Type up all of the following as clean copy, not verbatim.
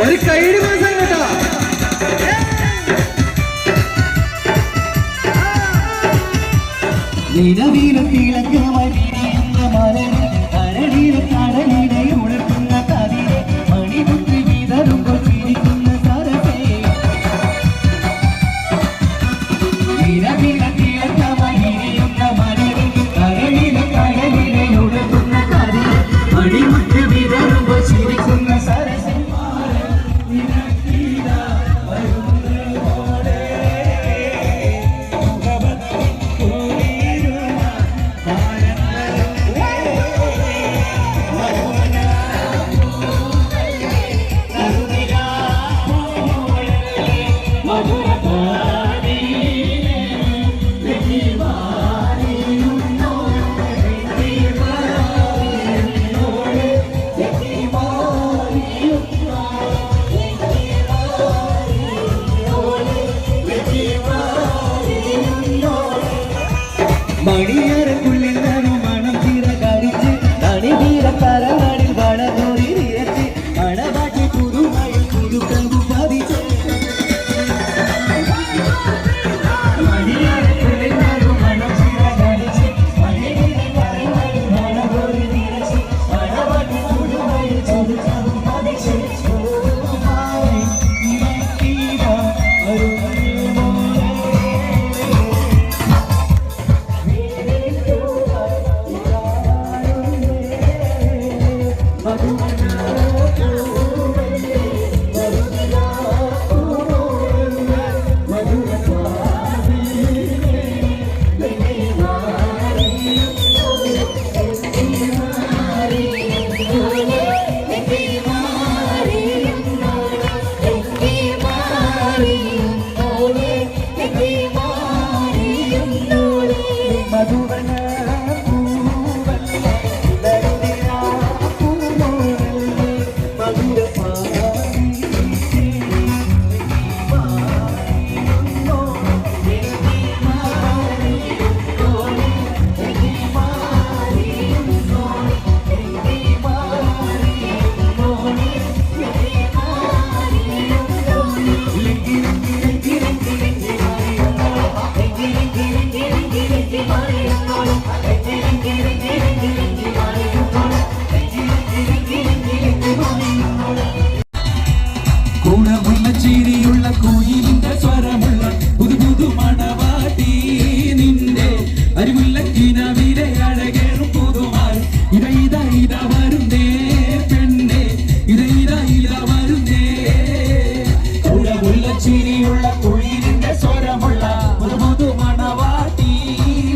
ഒരു കൈയുടെ മാസം കേട്ടോ. നിലവിലത്തിളക്കമായി വിരിയുന്ന മലരെ കരളില കടലിനെ ഉണർത്തുന്ന കതിരെ മണിമുത്ത് വിതറുമ്പോൾ ചിരിക്കുന്ന സരസേ. നിലവിലത്തിളക്കമായി വിരിയുന്ന മലരെ കരളില കടലിനെ ഉണർത്തുന്ന കതിരെ മണിമുത്ത് വിതറുമ്പോൾ ചിരിക്കുന്ന സരസേ. മണിയറക്കുള്ളിൽ നനു മണം തീര കരിച്ച് തണിതീര കരകളിൽ വളർന്നോരി നിരച്ച് അണവാട്ടി പുതുമയിൽ പുതുക്കമ്പു പതിച്ച്. മണിയറക്കുള്ളിൽ നനു മണം തീര കരിച്ച് തണിതീര കരകളിൽ വളർന്നോരി നിരച്ച് അണവാട്ടി പുതുമയിൽ പുതുക്കമ്പു പതിച്ച്. ചിരിയുള്ള കുയിലിന്റെ സ്വരമുള്ള പുതു പുതു മണവാട്ടി നിന്റെ അരിമുല്ല കിനാവിലെ അഴകേറും പുതുമായി ഇത വരുന്നേ പെണ്ണെ ഇത വരുന്നേ. കുടമുള്ള ചിരിയുള്ള കുയിലിന്റെ സ്വരമുള്ള പുതു പുതു മണവാട്ടി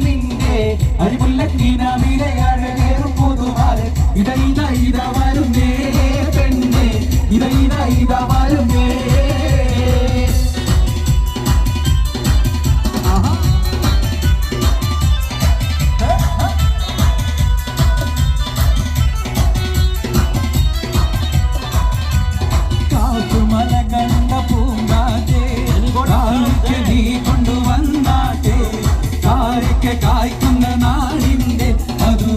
നിന്റെ അരിമുല്ല കിനാവിലെ അഴകേറും പുതുമായി ഇത വരുന്നേ പെണ്ണെ ഇത വരുന്നേ. കായ്ക്കുന്ന നാടിന്റെ മധു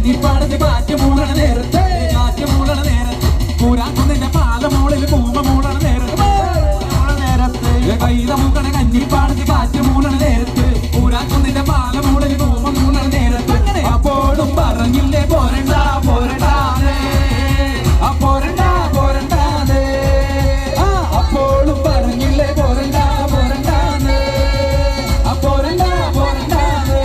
കന്നിപ്പാടത്ത് കാറ്റ് മൂളണ നേരത്തെ കൂരാക്കുന്നിന്റെ പാലമോളിൽ പൂമ മൂളണ നേരത്തെ കൈത മൂക്കണ കന്നിപ്പാടത്ത് കാറ്റ് മൂളണ നേരത്ത് കൂരാക്കുന്നിന്റെ പാലമോളിൽ പൂമ മൂളണ നേരത്ത് അപ്പോഴും പറഞ്ഞില്ലേ പോരണ്ട പോരണ്ടാതെ പോരണ്ട പോരണ്ടാതെ അപ്പോഴും പറഞ്ഞില്ലേ പോരണ്ട പോരണ്ടാതെ പോരണ്ട പോരണ്ടാതെ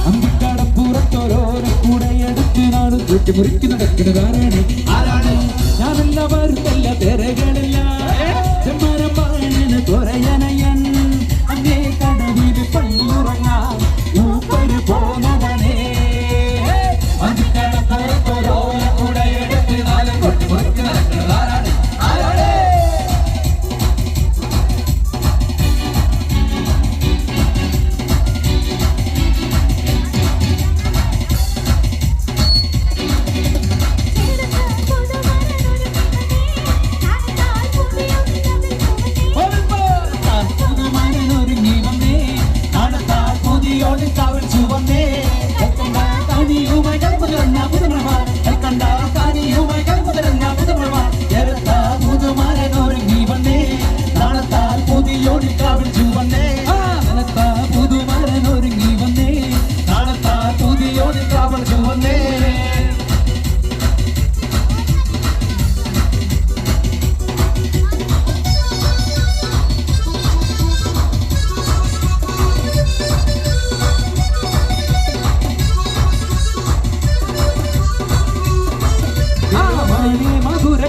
അന്തിക്കടപ്പുറത്തോരോരോ കൂടെയെടുത്ത് നാട് മുറിക്ക് നടക്കുന്നതാരാണ് ഞാനെല്ലാവരും എല്ലാ പേരകളില്ല ചെമ്മാരം പറയുന്ന കുറയനയൻ അങ്ങേ കടവിൽ പള്ളിയുറങ്ങാൻ മൂപ്പര് പോന്നവനേ അന്തിക്കടപ്പുറത്തോരോരോ കൂടെയെടുത്ത് നാട് മുറിക്ക് നടക്കുന്നതാരാണ്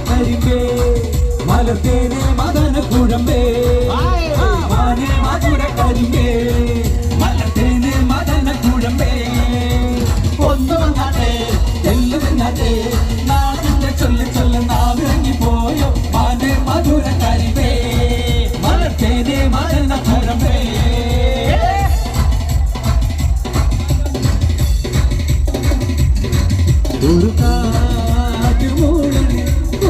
കരിമ്പേ മലർത്തേനെ മദന കുഴമ്പേ മാനേ മധുര കരിമ്പേ മലർത്തേനെ മദന കുഴമ്പേ ഒന്നു വന്നാട്ടെ എല്ലു വന്നാട്ടെ നാടിന്റെ ചൊല്ല് ചൊല്ല് നാവിറങ്ങി പോയോ മാനേ മധുര കരിമ്പേ മലർത്തേനെ മദന കുഴമ്പേ ഒരു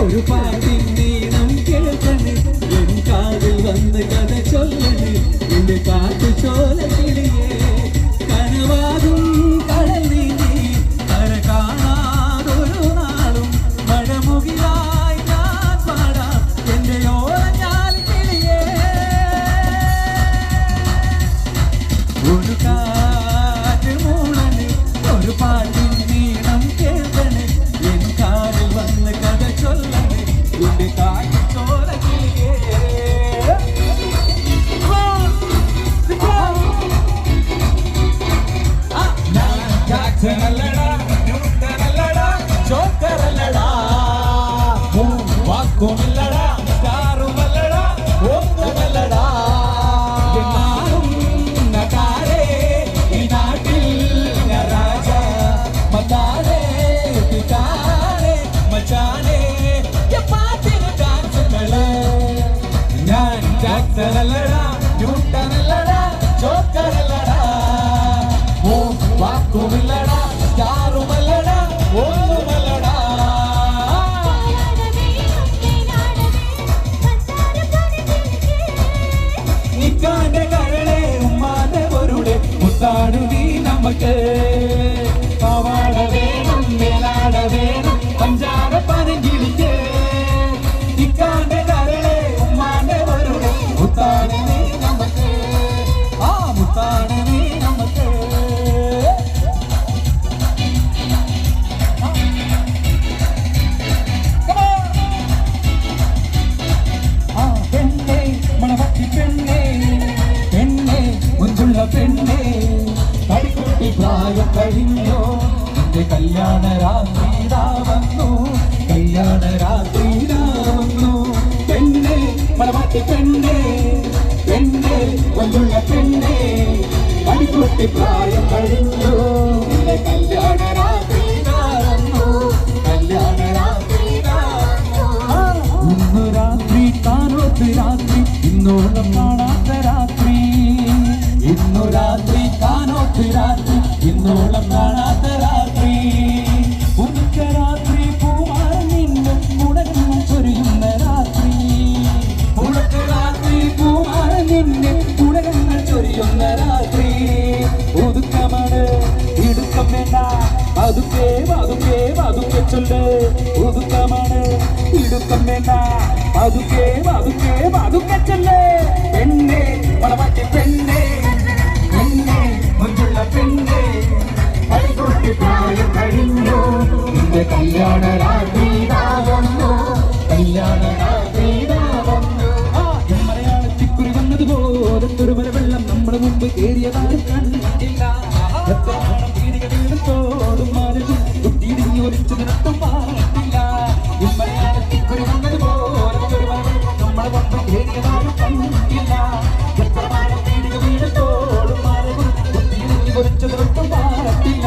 ഒരു പാട്ടിൻ നീളം കേൾക്കണ് എൻ കാതിൽ വന്ന് കഥ ചൊല്ലണ് എന്റെ കാട്ടു ചോല കിളിയേ കനവാകും കടൽ നീന്തി കര കാണാതൊരു നാളും മഴമുകിലായി ഞാൻ പാടാം എന്റെ ഓരഞ്ഞാൽ കിളിയേ ഒരു കാറ്റ് മൂളണ് ഒരു പാട്ടിൻ നീളം കേൾക്കണ് എൻ കാതിൽ വന്ന് കഥ ചൊല്ലണ് എന്റെ കാട്ടു ചോല കിളിയേ പാവാട വേണം മേലാട വേണം പഞ്ചാര പനങ്കിളിക്ക് ഇക്കാന്റെ കരളെ ഉമ്മാന്റെ വരുടെ മുത്താട് നീ നമുക്ക് മുത്താട് നീ നമുക്ക് പെണ്ണെ മണവത്തി പെണ്ണെ പെണ്ണെ മുഞ്ചുള്ള പെണ്ണെ കടിക്കുട്ടി പ്രായം കഴിഞ്ഞോ എന്റെ കല്യാണ രാത്രി വന്നു കല്യാണ രാത്രി വന്നു പെണ്ണെ മണവാട്ടി പെണ്ണെ പെണ്ണെ കൊണ്ടുള്ള പെണ്ണെ കടിക്കുട്ടി പ്രായം കഴിഞ്ഞോ എന്റെ കല്യാണ രാത്രി വന്നു കല്യാണ രാത്രി ഇന്നു രാത്രി താനോത്ത് രാത്രി ഇന്നോളം കാണാത്ത രാത്രി ഇന്നു രാത്രി കാനോത്ത് രാത്രി ഇന്നോളം കാണാത്ത രാത്രി ഉച്ച രാത്രി പൂവാൻ നിന്നും ഉടനും ചൊരിയുന്ന രാത്രി ഉച്ച രാത്രി പൂവാൻ നിന്നെ ഉലകങ്ങൾ ചൊരിയുന്ന രാത്രി ഒതുക്കമാണ് ഇടുക്കം വേണ്ട പതുക്കെ പതുക്കെ പതുക്കെ ചൊല്ല് ഒതുക്കമാണ് ഇടുക്കം വേണ്ട പതുക്കെ പതുക്കെ പതുക്കെ ചൊല്ല് പെണ്ണെ വളമറ്റ പെണ്ണെ പെണ്ണെ മഞ്ചുള്ള പെണ്ണെ പൈകൊട്ടി പ്രായം കഴിഞ്ഞു നിന്റെ കല്യാണ രാത്രി വന്നു കല്യാണ രാത്രി വന്നു മലയാളത്തിക്കുറി വന്നതുപോലെ തുരുമല വെള്ളം നമ്മുടെ മുമ്പ് കയറിയതായി കണ്ടില്ല തോടും മാലതും കുത്തിയിടിഞ്ഞ് ഒലിച്ചു നിരത്തും പാടില്ല മലയാളത്തിക്കുറി വന്നതുപോലെ തുരുമല വെള്ളം നമ്മുടെ മുമ്പ് കയറിയതായി കണ്ടില്ല തോടും മാലതും കുത്തിയിടിഞ്ഞ് ഒലിച്ചു നിരത്തും പാടില്ല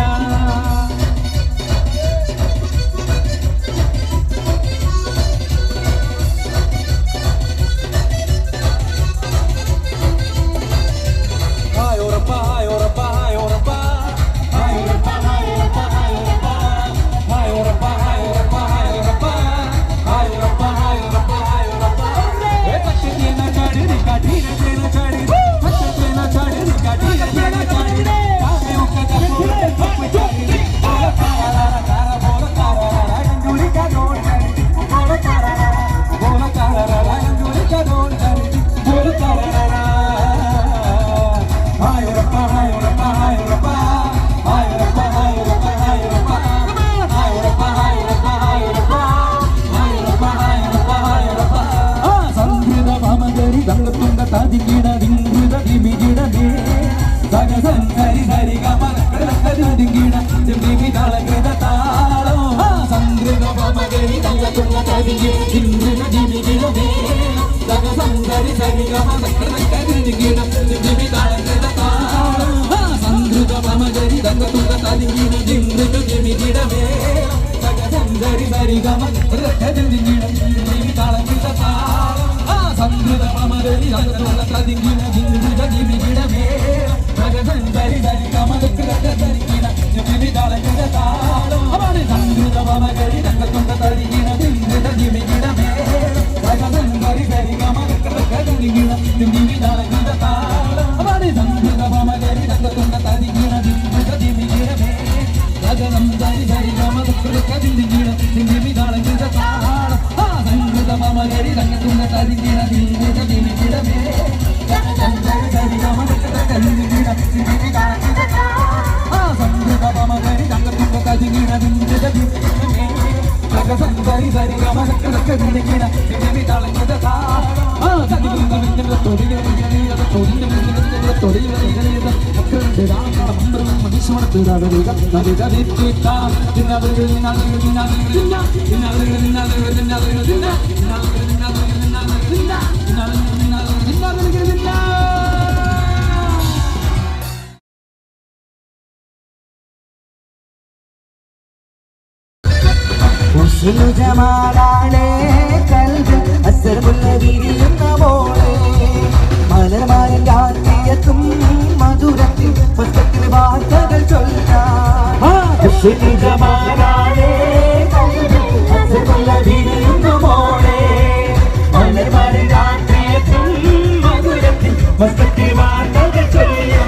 ജമാലാളെ കൽവിൽ അസർമുള്ള വിരിയുന്ന മോളെ മലർമാരൻ രാത്രിയെത്തും മധുരത്തിൽ പുസ്തകത്തിൽ വാർത്തകൾ ചൊല്ലാൻ ജമാലാളെ കൽവിൽ അസർമുള്ള വിരിയുന്ന മോളെ മലർമാരൻ രാത്രിയെത്തും മധുരത്തിൽ പുസ്തകത്തിൽ വാർത്തകൾ ചൊല്ലാൻ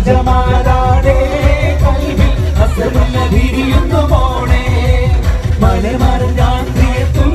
ജമാലാടെ കൽവിൽ അസറുള്ള വിരിയുന്ന മോളെ മലമാരൻ രാത്രിയെത്തും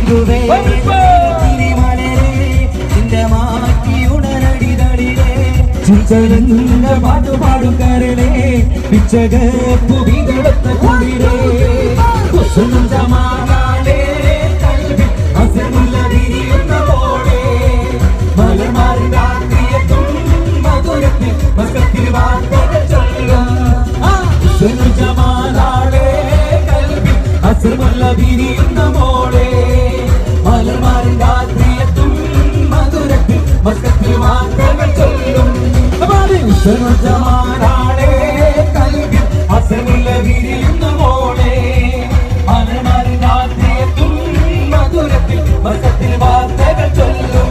തഴുകുവേ തിരിമലരെ നിന്റെ മാറ്റി ഉണരടിതളിരേ ചിച്ചലങ്ങ പാട്ടുപാടും കരളേ പിച്ചകപ്പു വിതളത്ത കുളിരേ സമാനാളേ കൽവിൽ അസമുള്ള വിരിയുന്ന പോലെ മലമാറി രാത്രിയെത്തും മധുരത്തിൽ മസ്കത്തിൽ വാർത്തകൾ ചൊല്ലും ജമാനാളേ കൽവിൽ അസമുള്ള വിരിയുന്ന പോലെ മലമാറി രാത്രിയെത്തും മധുരത്തിൽ മസ്കത്തിൽ വാർത്തകൾ ചൊല്ലും ജമാനാളേ കൽവിൽ അസമുള്ള വിരിയുന്ന പോലെ മലമാറി രാത്രിയെത്തും മധുരത്തിൽ മസ്കത്തിൽ വാർത്തകൾ ചൊല്ലും.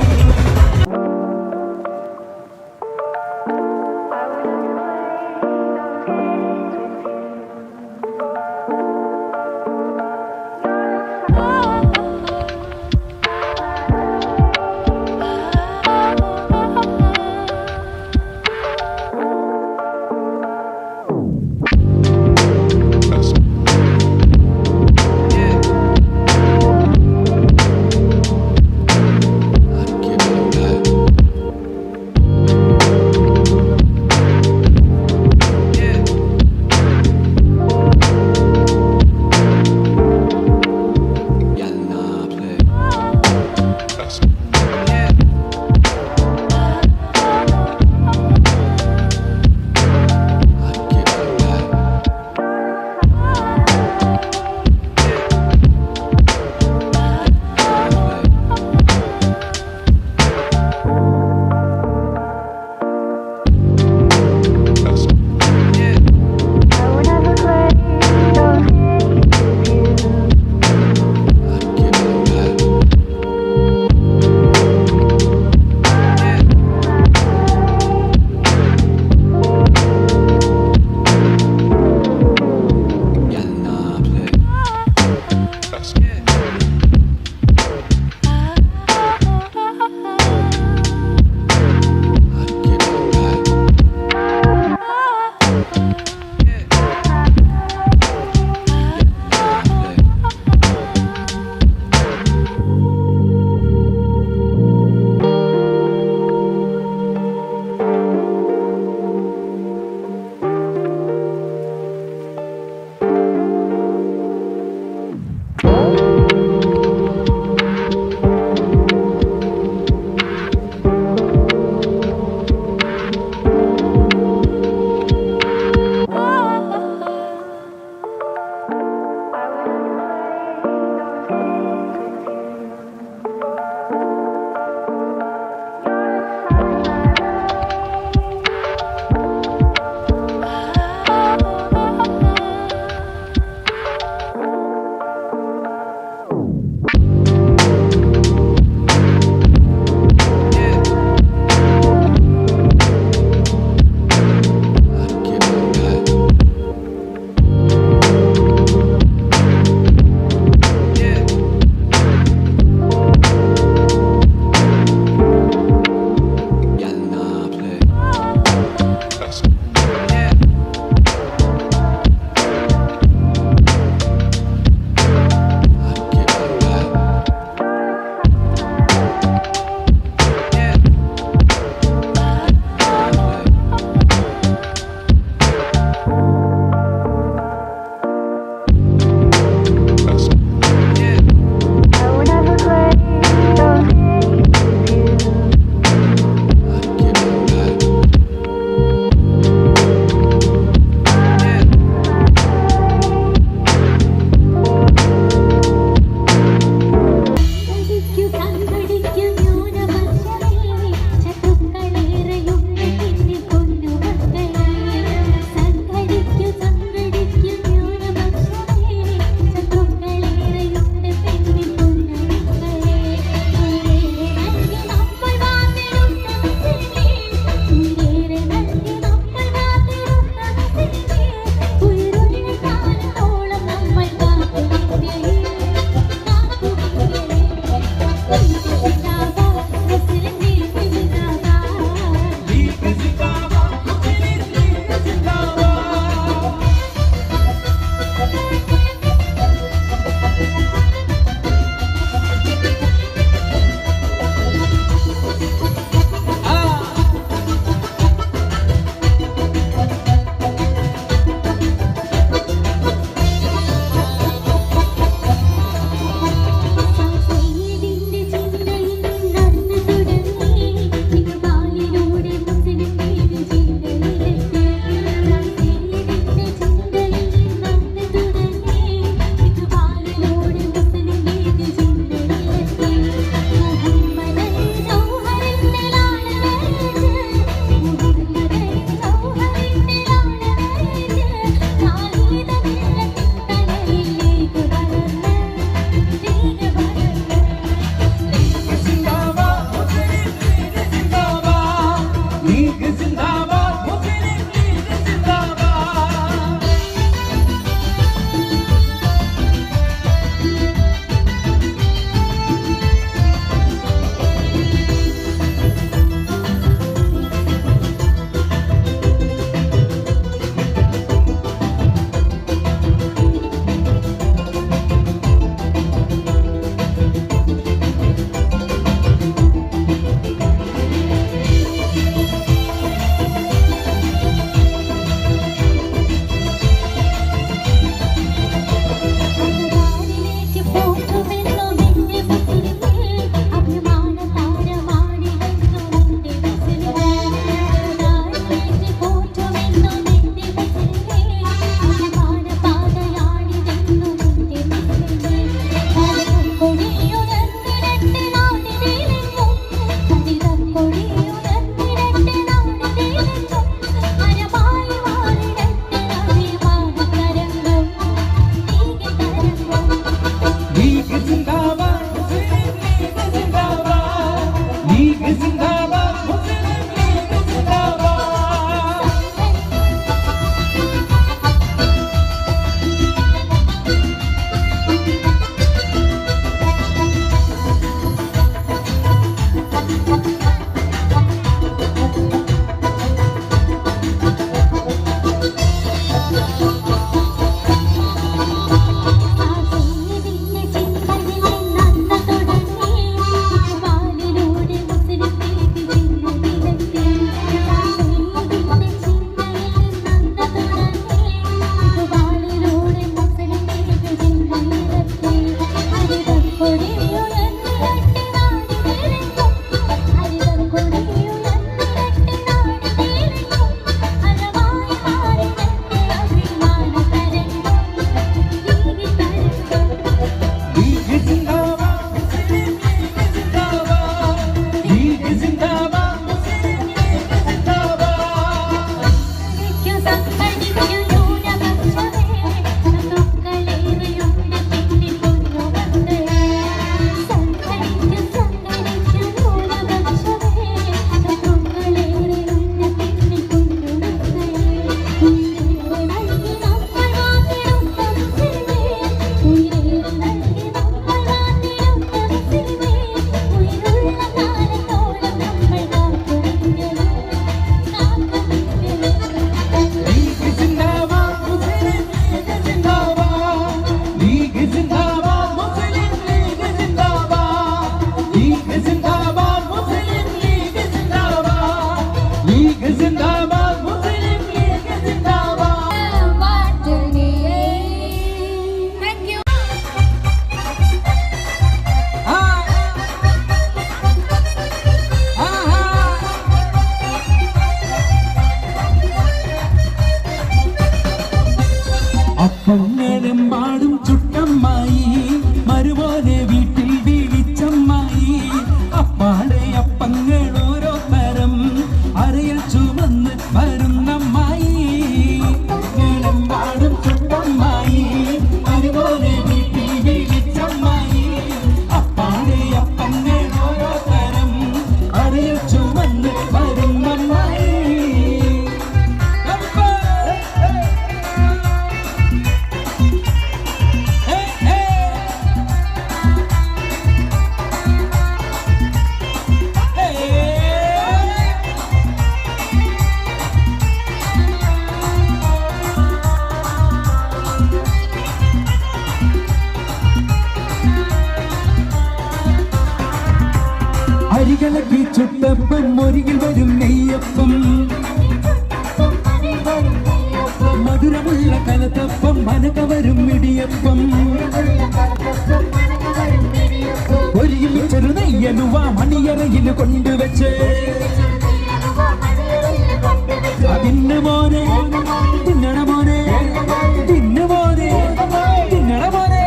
അരികളക്കി ചുട്ടപ്പം മുരികിൽ വരും നെയ്യപ്പം മധുരമുള്ള കലത്തപ്പം മനകവരും ഇടിയപ്പം ഒരുങ്ങി ചെറു നെയ്യലുവ മണിയറയിൽ കൊണ്ടുവച്ച് തിന്നു മോനെ തിന്നണ മോനെ തിന്നു മോനെ തിന്നണ മോനെ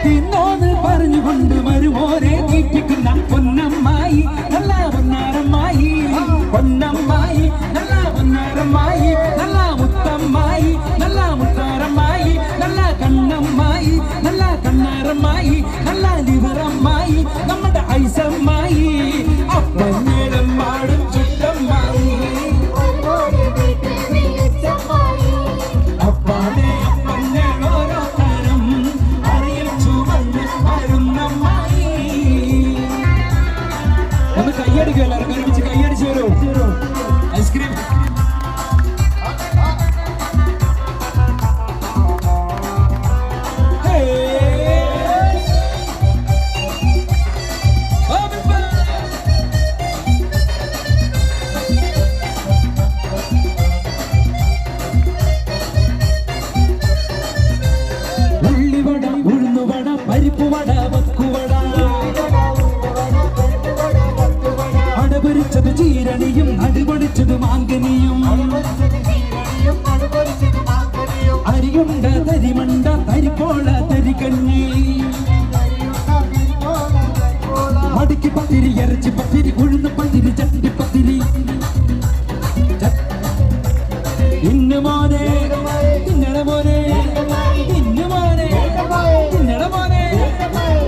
തിന്നോന്ന് പറഞ്ഞുകൊണ്ട് വരുമോനെ തീറ്റിക്കുന്ന പൊന്നമ്മായി നല്ല പൊന്നാരമ്മായി പൊന്നമ്മായി നല്ല പൊന്നാരമ്മായി നല്ല മുത്തമ്മായി നല്ല മുത്താരമ്മായി നല്ല കണ്ണമ്മായി നല്ല കണ്ണാരമ്മായി നല്ല ലിവറമ്മായി നമ്മുടെ ഐസമ്മായി അപ്പഞ്ഞേടും പാടും ചുറ്റമ്മായി അപ്പാടെ അപ്പഞ്ഞേടോരോ തരം അറിയിച്ചു വന്ന് വരുന്നമ്മായി. ഒന്ന് കയ്യടിക്കും എല്ലാവരും ഒരുമിച്ച് കയ്യടിച്ചു വരൂ. ഐസ്ക്രീം ഉള്ളിവട ഉഴുന്നുവട പരിപ്പുവട വക്കുവട അടപൊരിച്ചത് ചീരണിയും അടിപൊളിച്ചത് മാങ്കനിയും അരിയുണ്ട തരിമണ്ട തരിപ്പോള തരികഞ്ഞി മടിക്ക് പത്തിരി ഇറച്ചി പത്തിരി ഉഴുന്ന് പത്തിരി ചട്ടി പത്തിരി ഇന്നു മോനെ തിന്നണ മോനെ ഇന്നു മോനെ തിന്നണ മോനെ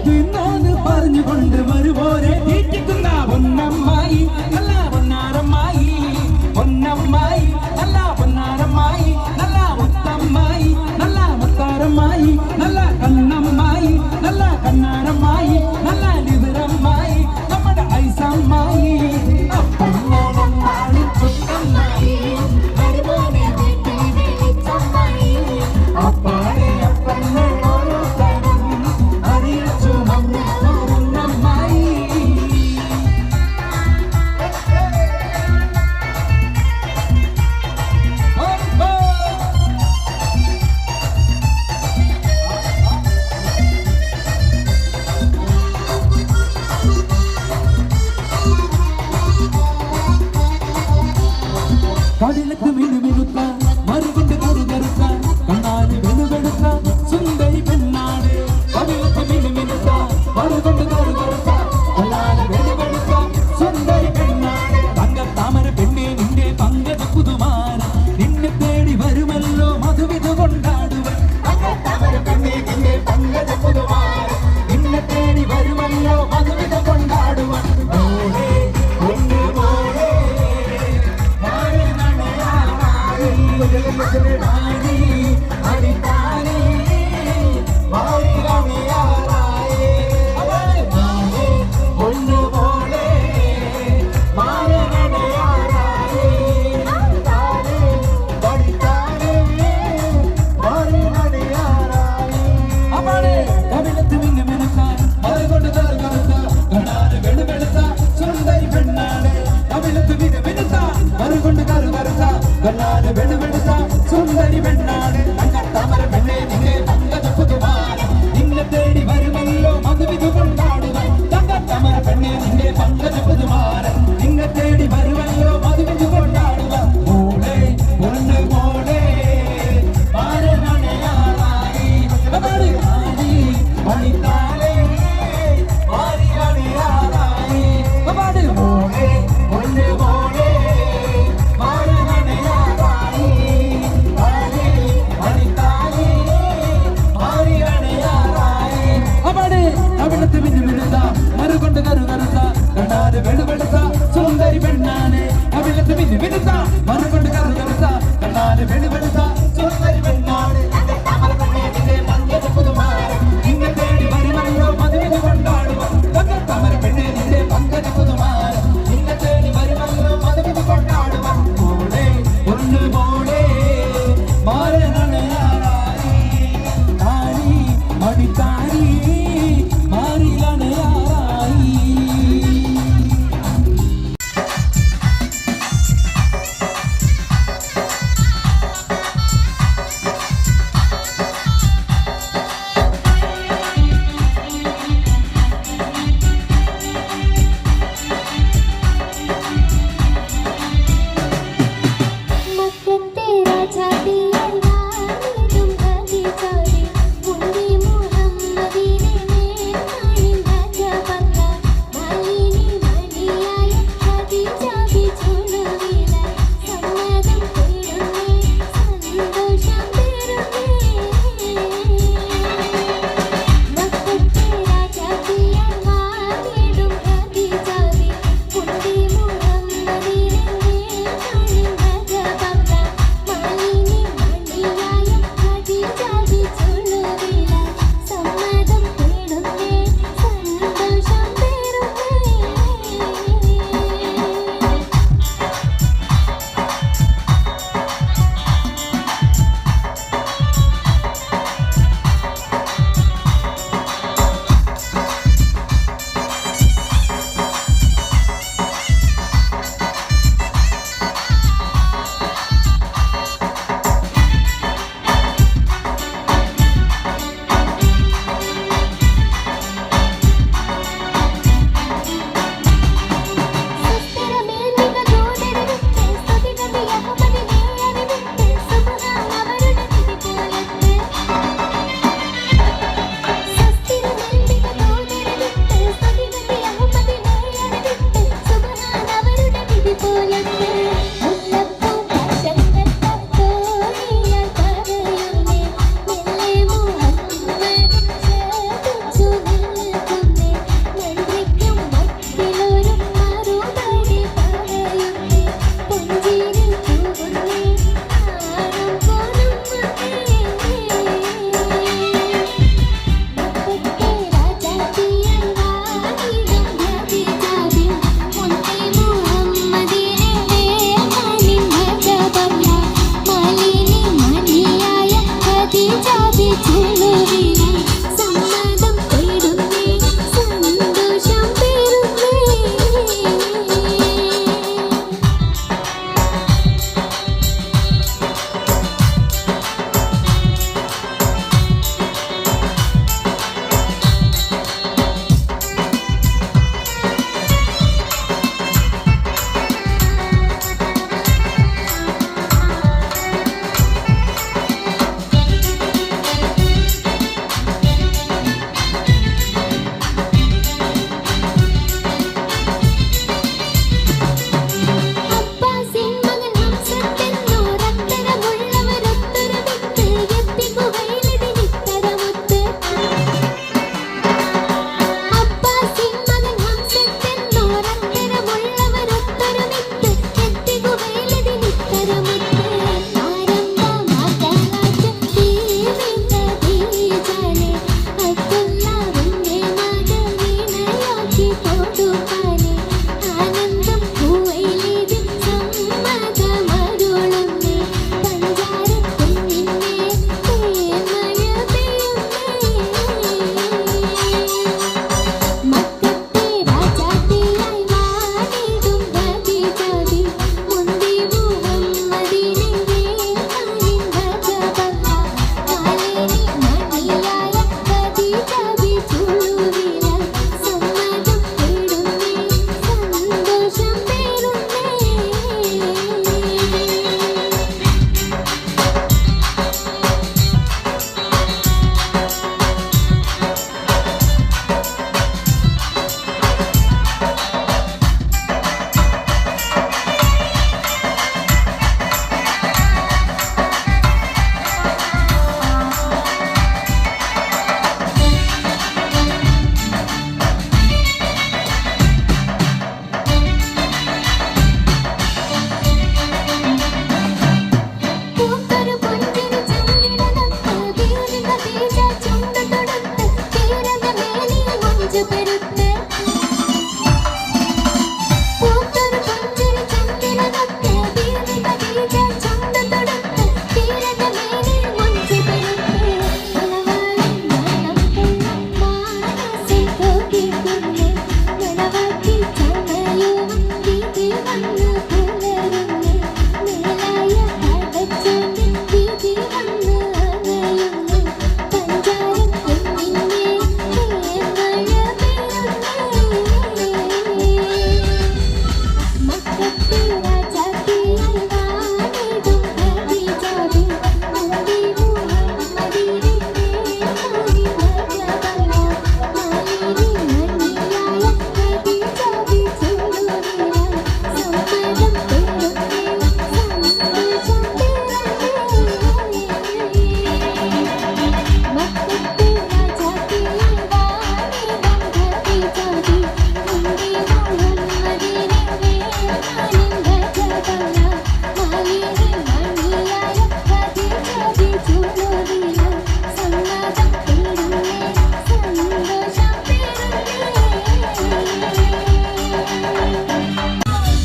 തിന്നോന്ന് പറഞ്ഞുകൊണ്ട് വരുമോനെ തീറ്റിക്കുന്ന പൊന്നമ്മായി നല്ല പൊന്നാരമ്മായി പൊന്നമ്മായി നല്ല പൊന്നാരമ്മായി നല്ല മുത്തമ്മായി നല്ല മുത്താരമ്മായി നല്ല കണ്ണമ്മായി നല്ല കണ്ണാരമ്മായി നല്ല ലിവറമ്മായി നമ്മുടെ ഐസമ്മായി അപ്പന്നോളം നാളി ചുറ്റമ്മായി അപ്പാടെ അപ്പന്നോരോ തരം അറിയിച്ചു വന്ന് വരുന്നമ്മായി. കടലത്ത് മിനുമിനുത്ത മറുകൊണ്ട് കറുകറുത്ത കണ്ണാല് വെളുവെടുത്ത സുന്ദരി പെണ്ണാട് കടലത്ത് മിനുമിനുത്ത മറുകൊണ്ട് കറുകറുത്ത കണ്ണാല് വെളുവെടുത്ത സുന്ദരി പെണ്ണാട് തങ്കത്താമര പെണ്ണെ നിന്റെ പങ്കജ പുതുമാര നിന്നെ തേടി വരുമല്ലോ മധുവിധു കൊണ്ടാടുവൻ തങ്കത്താമര പെണ്ണെ നിന്റെ പങ്കജ പുതുമാര നിന്നെ തേടി വരുമല്ലോ മധുവിധു കൊണ്ടാടുവൻ മോളെ ഒന്ന് മോളെ കണ്ണാല് വെളുവെടുത്ത സുന്ദരി പെണ്ണാട് തങ്കത്താമര പെണ്ണെ നിന്നെ പങ്കജ പുതുമാര നിന്നെ തേടി വരുമല്ലോ മധുവിധു കൊണ്ടാടുക തങ്കത്താമര പെണ്ണെ നിന്നെ പങ്കജ പുതുമാര നിന്നെ തേടി വരുമല്ലോ മധുവിധു കൊണ്ടാടുക മോളെ പൊന്ന് മോളെ മാരനണയാറായി മണിത്താലേ മാരിയണയാറായി മോളെ പൊന്ന് മോളെ മറുകൊണ്ട് കറുകറുത്ത കണ്ണാല് വെളുവെടുത്ത സുന്ദരി പെണ്ണാണ് അവിടത്ത് മിനുമിനുത്ത മറുകൊണ്ട് കറുകറുത്ത കണ്ണാല് വെളുവെടുത്ത സുന്ദരി പെണ്ണാണ് നിന്നെ തേടി വരുമല്ലോ മധുവിധു കൊണ്ടാടുക തങ്കത്താമര പെണ്ണെ നിന്റെ പങ്കജ പുതുമാര നിന്നെ തേടി വരുമല്ലോ മധുവിധു കൊണ്ടാടുക മോളെ ഒന്ന് മോളെ മാരനണയാറായി താരി മടിത്താരി മാറിലണയാറായി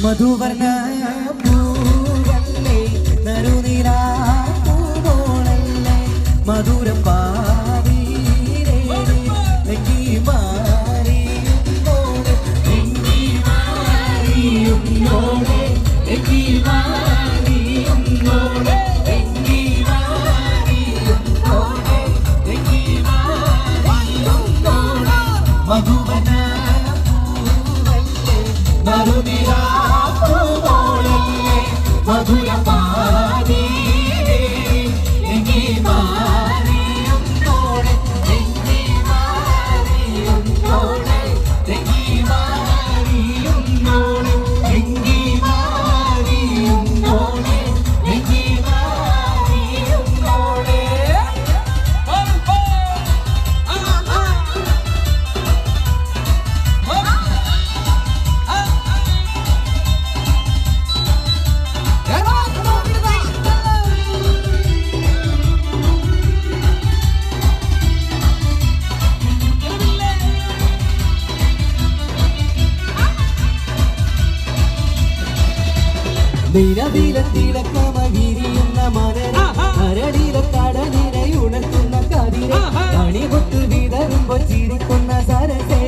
മധുവർണ്ണ പൂവല്ലേ നറുനിലാ പൂവോളല്ലേ മധുരം പാവീരേ നെങ്കി മാറിയുന്നോടെ നെങ്കി മാറിയുന്നോടെ നെങ്കി മാറിയുന്നോടെ നെങ്കി മാറിയുന്നോടെ നെങ്കി മാറിയുന്നോടെ മധുവർണ്ണ പൂവല്ലേ നറുനിലാ മധുരം പാവീരേ നെങ്കി മാറിയുന്നോടെ നെങ്കി മാറിയുന്നോടെ നെങ്കി മാറിയുന്നോടെ നെങ്കി മാറിയുന്നോടെ നെങ്കി മാറിയുന്നോടെ നിലവിലെത്തിളക്കമകിരിയുന്ന മലര കരടിലെ കടലിനെ ഉണർത്തുന്ന കതിരെ കണിപൊട്ട് വിതറുമ്പോൾ ചിരിക്കുന്ന സരസേ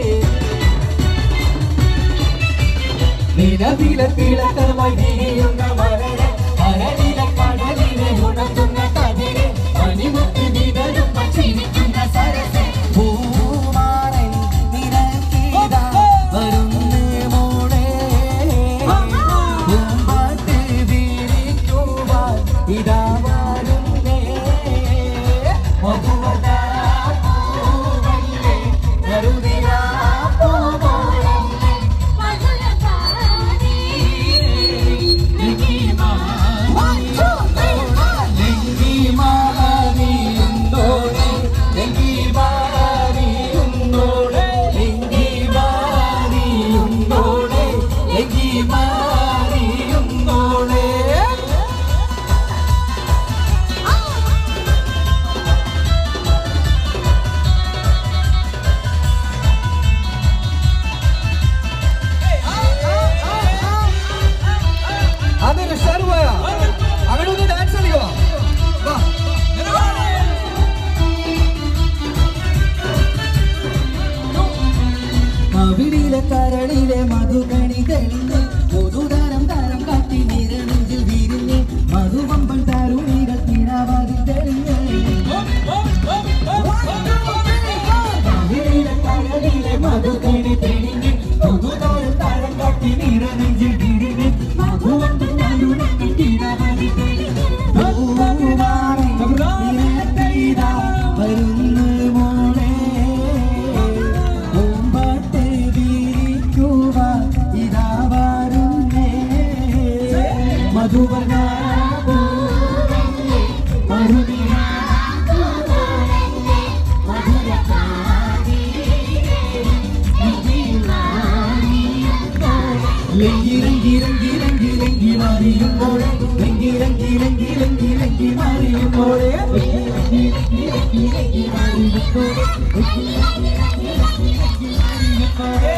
നിലവിലെത്തിളക്കമകിരിയുന്ന മലര കരടിലെ കടലിനെ ഉണർത്തുന്ന കതിരെ കണിപൊട്ട് വിതറുമ്പോൾ ചിരിക്കുന്ന സരസേ പൂമാരൻ നിരക്കിതാ വരുന്നേ മോളെ ഇതാ വരുന്നേ മധുവദാ പൂവല്ലേ നറുനിലാ പൂവോളല്ലേ മധുരം പാവീരേ നെങ്കി മാറിയുന്നോടെ നെങ്കി മാറിയുന്നോടെ നെങ്കി മാറിയുന്നോടെ നെങ്കി മാറിയുന്നോടെ അതൊരു ഷർവയ അവിടെ ഒന്ന് ഡാൻസ് കളിക്കോ കവിളിലെ കരളിലെ മധുകണി തെളിഞ്ഞ് പൊതുതരം തരം കാട്ടി നിരനെഞ്ചിൽ വിരിഞ്ഞ് മധുവമ്പൻ തരുണികൾ തിരവാതിൽ തെളിഞ്ഞ് കവിളിലെ കരളിലെ മധുകണി തെളിഞ്ഞ് പൊതുതരം തരം കാട്ടി നിരനെഞ്ചിൽ വിരിഞ്ഞ് മധുവമ്പൻ തരുണികൾ തിരവാതിൽ തെളിഞ്ഞ് വരുന്ന മോളെ പൂമ്പാട്ട് വിരിക്കുവാൻ ഇതാ വരുന്നേ മധുവർണ്ണ പൂവല്ലേ മധുനിലാ പൂവോളല്ലേ മധുരം പാവീരേ നെങ്കി മാറിയുന്നോടെ ലങ്കി ലങ്കി ലങ്കി ലങ്കി ലങ്കി മാറിയുന്നോടെ ലങ്കി ലങ്കി ലങ്കി ലങ്കി ലങ്കി മാറിയുന്നോടെ ലങ്കി ലങ്കി ലങ്കി ലങ്കി ലങ്കി മാറിയുന്നോടെ ലങ്കി ലങ്കി ലങ്കി ലങ്കി ലങ്കി മാറിയുന്നോളെ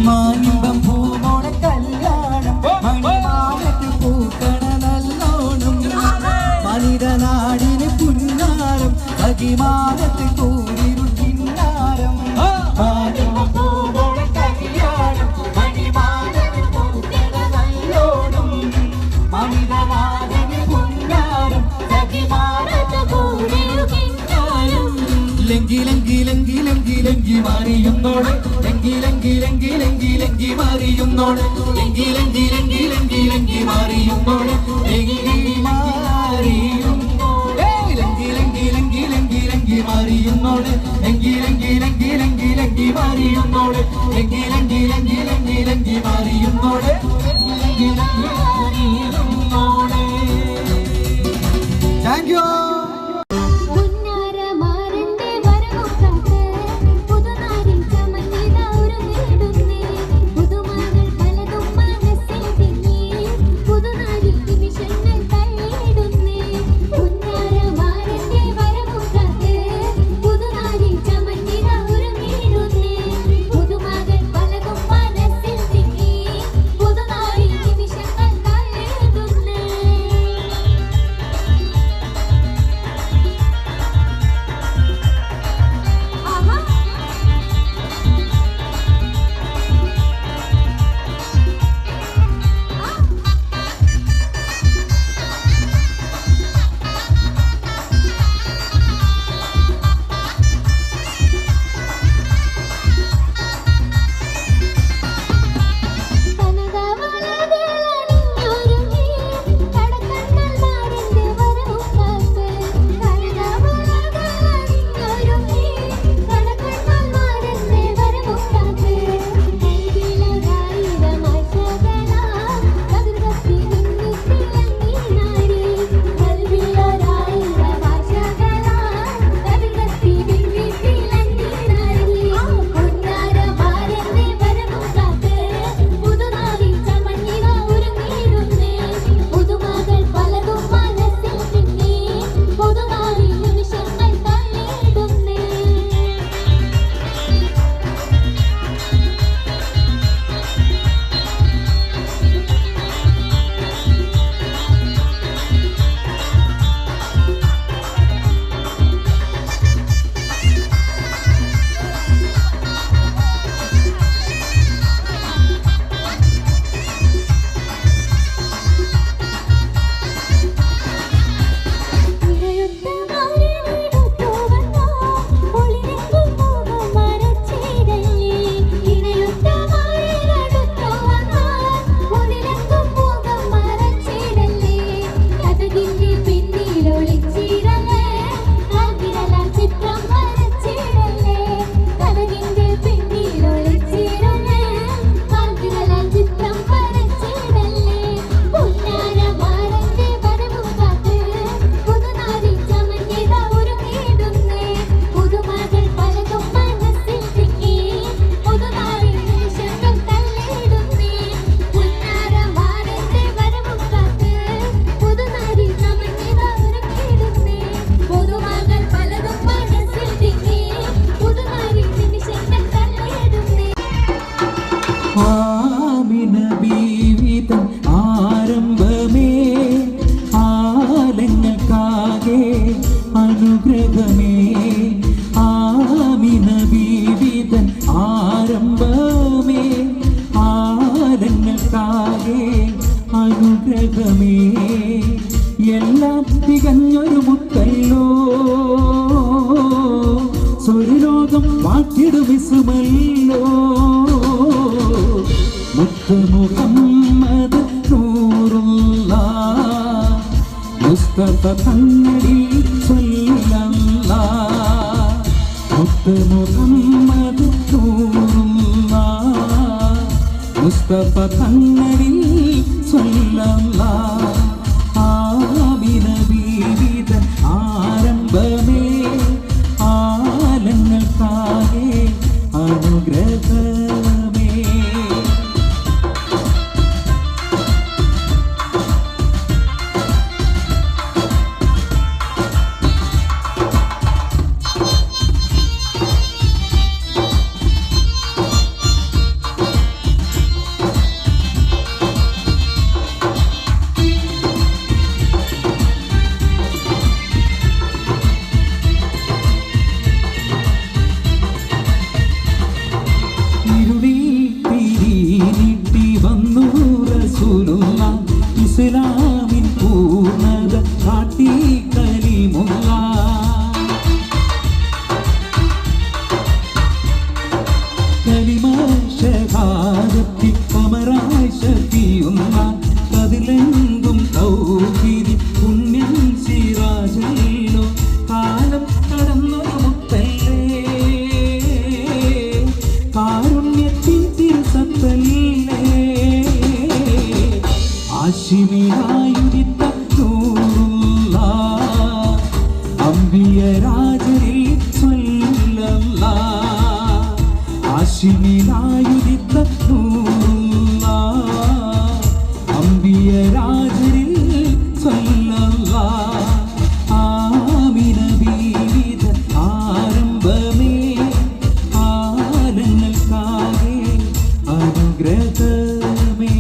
മാനിമ്പം പൂമോണ കല്യാണം മണിമാലത്ത് പൂക്കണ നല്ലോണം മനിതനാടിന് പുന്നാരം അകിമാനത്ത് കൂരിരു കിന്നാരം മാനിമ്പം പൂമോണ കല്യാണം മണിമാലത്ത് പൂക്കണ നല്ലോണം മനിതനാടിന് പുന്നാരം അകിമാനത്ത് കൂരിരു കിന്നാരം ലങ്കി ലങ്കി ലങ്കി ലങ്കി ലങ്കി മാറിയുന്നോളെ ലങ്കി ലങ്കി ലങ്കി ലങ്കി ലങ്കി മാറിയുന്നോളെ ലങ്കി ലങ്കി ലങ്കി ലങ്കി ലങ്കി മാറിയുന്നോളെ ലങ്കി മാറിയുന്നോളെ ലങ്കി ലങ്കി ലങ്കി ലങ്കി ലങ്കി മാറിയുന്നോളെ ലങ്കി ലങ്കി ലങ്കി ലങ്കി ലങ്കി മാറിയുന്നോളെ ലങ്കി ലങ്കി ലങ്കി ലങ്കി ലങ്കി മാറിയുന്നോളെ ലങ്കി ലങ്കി മാറിയുന്നോളെ. Thank you. പുതുമകൾ പലതും മനസ്സിൽ തിങ്ങി അനുഗ്രഹമേ ആമിന ബീവിതൻ ആരംഭമേ ആരങ്ങൾക്കാകെ അനുഗ്രഹമേ എല്ലാം തികഞ്ഞൊരു മുത്തല്ലോ സ്വർലോകം വാട്ടിടുമിസുമല്ലോ മുത്ത് മുഹമ്മദ് നൂറുള്ള മുസ്തഫ തങ്ങളിൽ സ്വല്ലല്ലാഹ് മുത്ത് മുഹമ്മദ് നൂറുള്ള മുസ്തഫ തങ്ങളിൽ സ്വല്ലല്ലാഹ് ആമിന ബീവിതൻ ആരംഭമേ ആലങ്ങൾക്കാകെ അനുഗ്രഹമേ ഇസ്ലാമിൻ പൂർണ്ണത കാട്ടി കലിമുള്ള കലിമ ഷഹാദത്തിൽ അമറായി ശക്തിയുള്ള കതിലെങ്കും തൗഹീദ് പുണ്യം സിറാജല്ലോ കാലം കടന്നൊരു മുത്തല്ലേ കാരുണ്യത്തിൻ തിരുസത്തല്ലേ ആശിമിനായുദിത്ത നൂറുല്ലാഹ് അംബിയ രാജരിൽ സ്വല്ലല്ലാഹ് ആശിമിനായുദിത്ത നൂറുല്ലാഹ് അംബിയ രാജരിൽ സ്വല്ലല്ലാഹ് ആമിന ബീവിതൻ ആരംഭമേ ആലങ്ങൾക്കാകെ അനുഗ്രഹമേ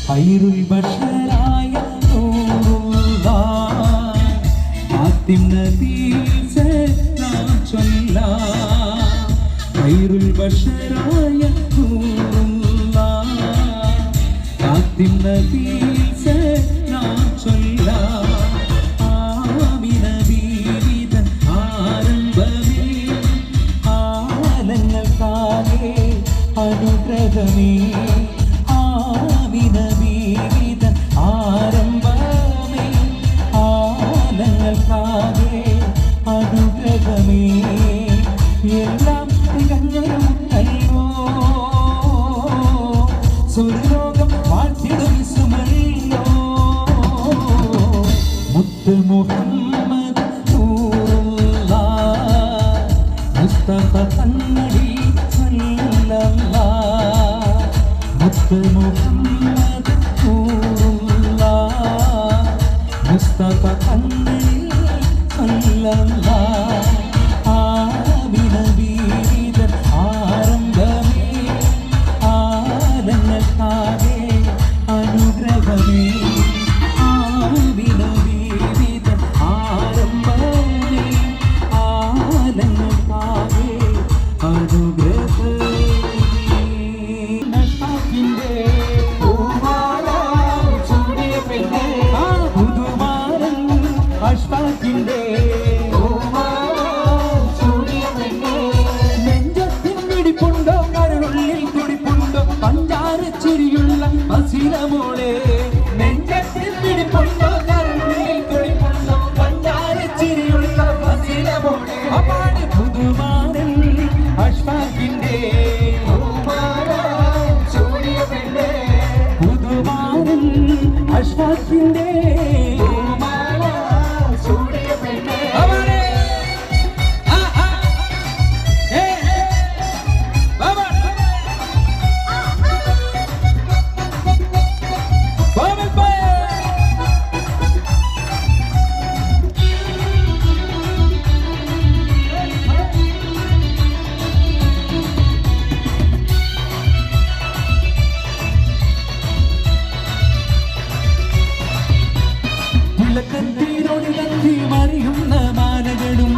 ഖൈറുൽ ബശറായ നൂറുല്ലാഹ് ആത്തിം നബി സലാം ചൊല്ലാഹ് ഖൈറുൽ ബശറായ നൂറുല്ലാഹ് ആത്തിം നബി സലാം ചൊല്ലാഹ് ആമിന ബീവിതൻ ആരംഭമേ ആലങ്ങൾക്കാകെ അനുഗ്രഹമേ ആമിന ബീവിതൻ ആരംഭമേ ആലങ്ങൾക്കാകെ അനുഗ്രഹമേ എല്ലാം തികഞ്ഞൊരു മുത്തല്ലോ സ്വർലോകം വാഴ്ത്തിടും സുമല്ലോ മുത്ത് മുഹമ്മദ് നൂറുല്ലാഹ് മുസ്തഫ തങ്ങളിൽ സ്വല്ലല്ലാഹ് മുത്ത് മുഹമ്മദ് നൂറുല്ലാഹ് മുസ്തഫ തങ്ങളിൽ സ്വല്ലല്ലാഹ് ആമിന ബീവിതൻ ആരംഭമേ ആലങ്ങൾക്കാകെ അനുഗ്രഹമേ ആമിന ബീവിതൻ ആരംഭമേ ആലങ്ങൾക്കാകെ അനുഗ്രഹമേ പുതുമാല അഷ്ഫാഖിന്റെ പൂമാല ചൂടിയ പെണ്ണേ അവനെ കത്തി മറിയുന്ന മാലകളും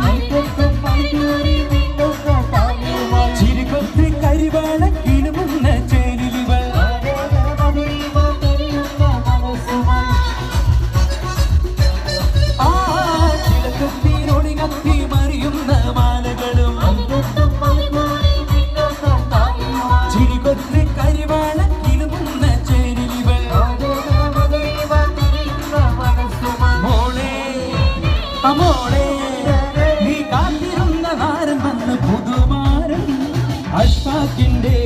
ചിരികൊത്തി കരിവാള കിളുമുന്ന ചേരിലുകൾ ആ ചിലക്കത്തിനോടി കത്തി മറിയുന്ന മാലകളും ചിരികൊത്തി കരിവാള കിളുമുന്ന ചേരിലുകൾ മോളെ നീ കാത്തിരുന്ന താരം വന്ന് പുതുമാരൻ അഷ്ഫാഖിന്റെ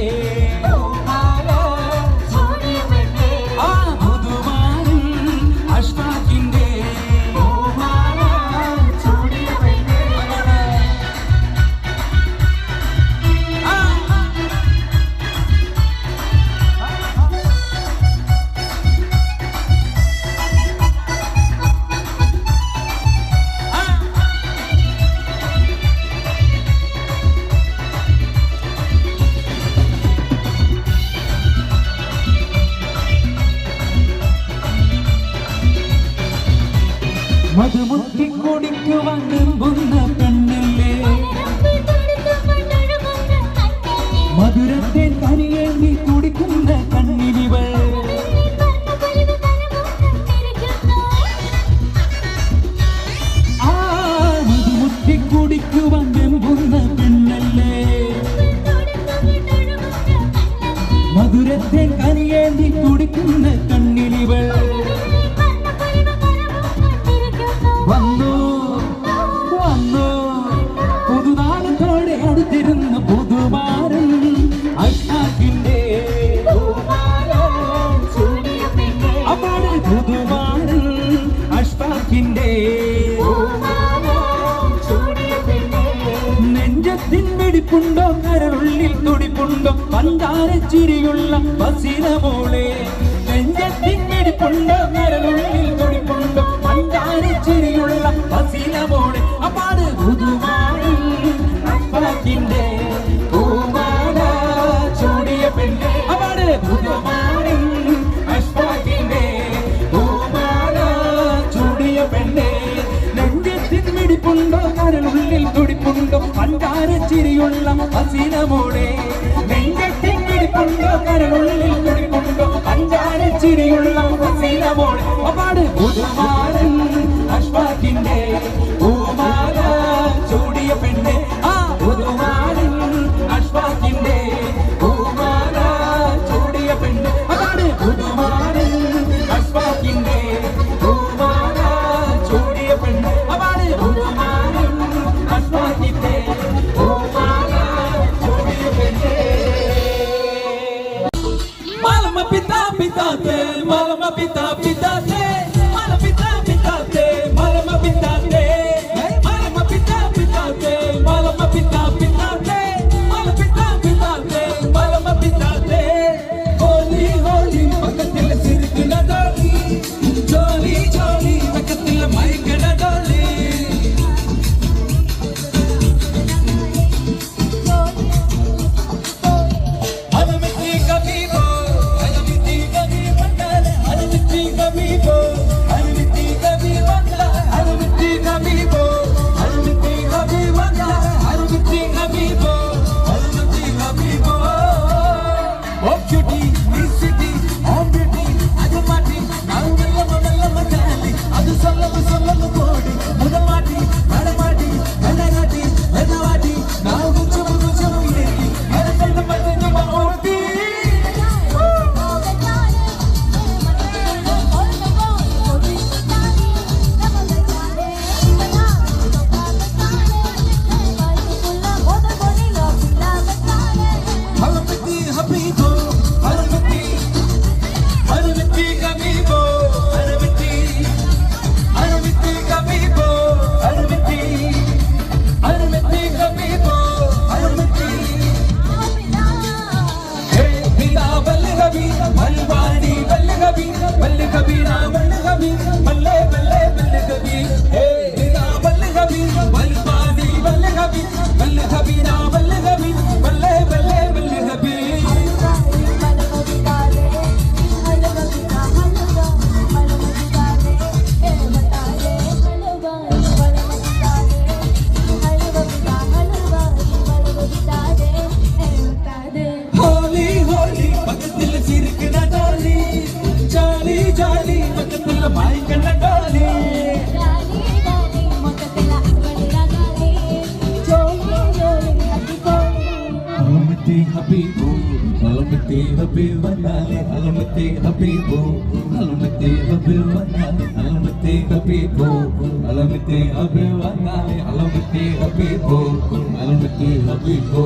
ആ പുതുമാരൻ അഷ്ഫാഖിന്റെ മധുമുത്തി കുടിക്കു വന്നുമ്പുന്ന പെണ്ണില്ലേ മധുരത്തെ കനിയേണ്ടി കുടിക്കുന്ന കണ്ണിരിവൾ ആ മധുമുത്തി കുടിക്കു വന്നുമ്പുന്ന പെണ്ണല്ലേ മധുരത്തെ കനിയേണ്ടി കുടിക്കുന്ന കണ്ണിരിവൾ വന്നു വന്നു പുതുനാളത്തോടെ അടുത്തിരുന്ന പുതുമാരൻ അഷ്ഫാഖിന്റെ അപ്പാട് പുതുമാരൻ അഷ്ഫാഖിന്റെ നെഞ്ചത്തിൻ വെടിപ്പുണ്ടോ കരളുള്ളിൽ തുടിപ്പുണ്ടോ പഞ്ചാരച്ചിരിയുള്ള ബസിന മോളെ നെഞ്ചത്തിൻ വെടിപ്പുണ്ടോ കരളുള്ളിൽ തുടിപ്പുണ്ടോ പഞ്ചാരച്ചിരിയുള്ള ബസിന മോളെ അപ്പാട് പുതുമാരൻ അഷ്ഫാഖിന്റെ പൂമാല ചൂടിയ പെണ്ണെ അപ്പാട് പുതുമാരൻ അഷ്ഫാഖിന്റെ പൂമാല ചൂടിയ പെണ്ണെ നെഞ്ചത്തിൻ വെടിപ്പുണ്ടോ കരളുള്ളിൽ തുടിപ്പുണ്ടോ പഞ്ചാരച്ചിരിയുള്ള ബസിന മോളെ നെഞ്ചത്തിൻ വെടിപ്പുണ്ടോ കരളുള്ളിൽ തുടിപ്പുണ്ടോ പഞ്ചാരച്ചിരിയുള്ള ബസിന മോളെ അപ്പാട് പുതുമാരൻ അഷ്ഫാഖിന്റെ പൂമാല ചൂടിയ പെണ്ണെ ആ പുതുമാരൻ അഷ്ഫാഖിന്റെ പൂമാല ചൂടിയ പെണ്ണെ അപ്പാട് പുതുമാരൻ അഷ്ഫാഖിന്റെ പൂമാല ചൂടിയ പെണ്ണെ അപ്പാട് പുതുമാരൻ അഷ്ഫാഖിന്റെ പൂമാല ചൂടിയ പെണ്ണെ Malama pita pitate, malama pita pitate, malama pita pitate, malama pita ജോലി അലമത്തെ ഹബീബു അലമത്തെ ഹബീബ് വന്നാലേ അലമത്തെ ഹബീബു അലമത്തെ ഹബീബ് വന്നാലേ അലമത്തെ ഹബീബു അലമത്തെ ഹബീബ് വന്നാലേ അലമത്തെ ഹബീബു അലമത്തെ ഹബീബു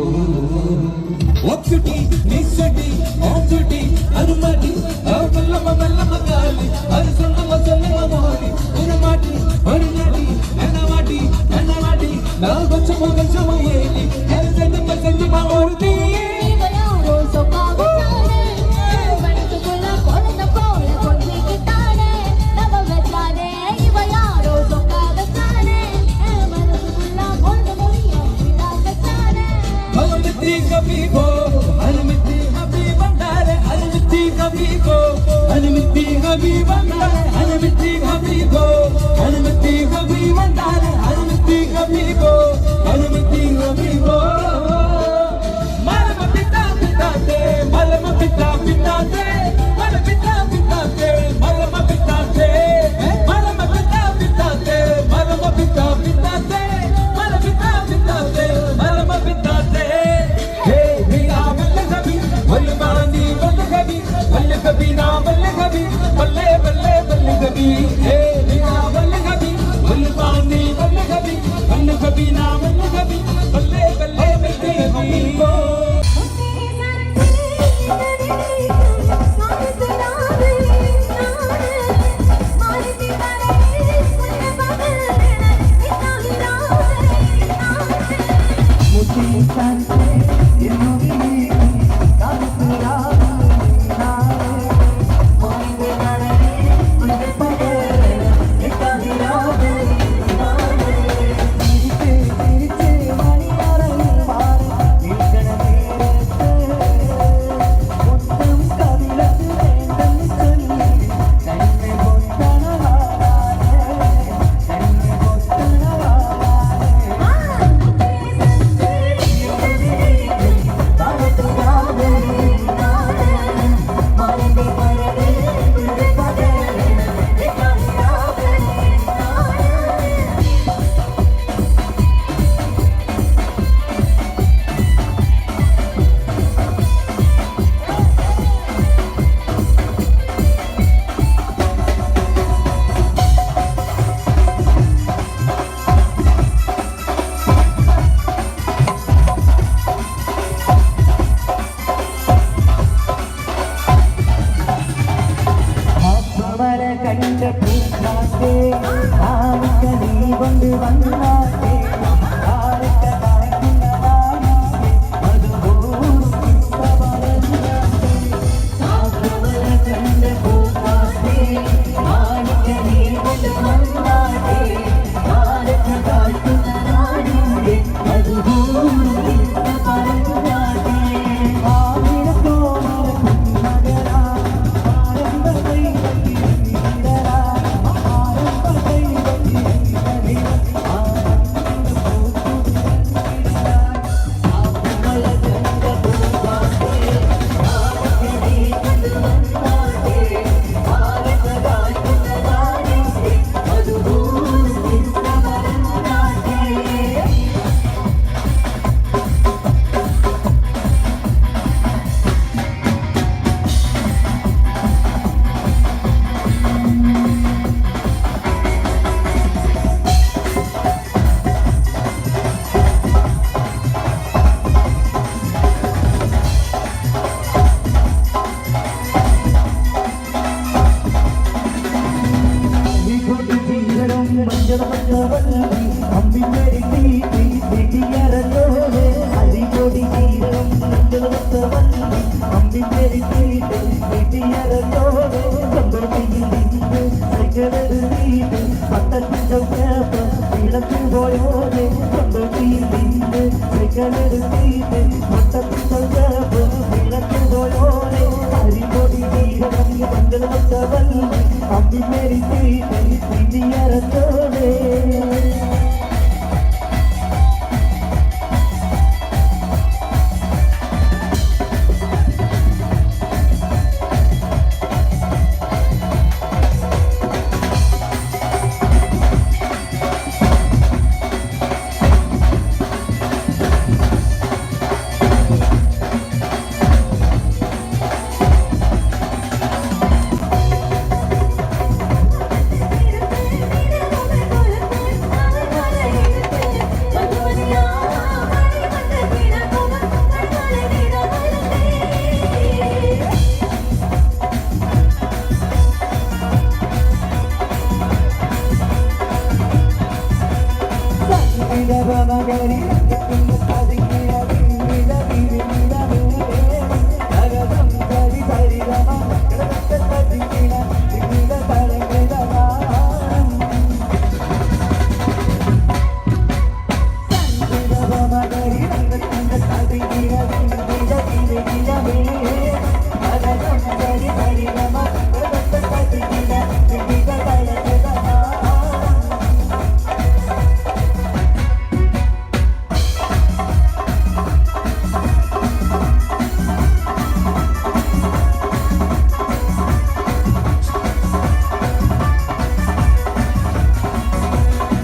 ഒക്സുടി നിസ്സുടി ഓക്സുടി അനുമതി അവല്ലമ വല്ലമ കാലി അത് സൊല്ലമ സൊല്ലമ മോടി ഒരു മാടി ഒരു നടി എനവാടി എനവാടി നാ ബച്ചമോ ബച്ചമോ ഏലി എൽസെന്ദ സെന്ദ മോർതി Habibo, Almiti Habibandare, Almiti Habibo, Almiti Habibandare, Almiti Habibo, Almiti Habibandare, Almiti Habibo, Almiti Habibo. Malama pita pitate, malama pita pitate, malama pita pitate, malama pitate, malama pita pitate, malama pita pitate, malama pita pitate, malama pitate. Khabbi na balle khabbi balle balle balle khabbi hey na balle khabbi balle pani balle khabbi na balle khabbi balle balle balle khabbi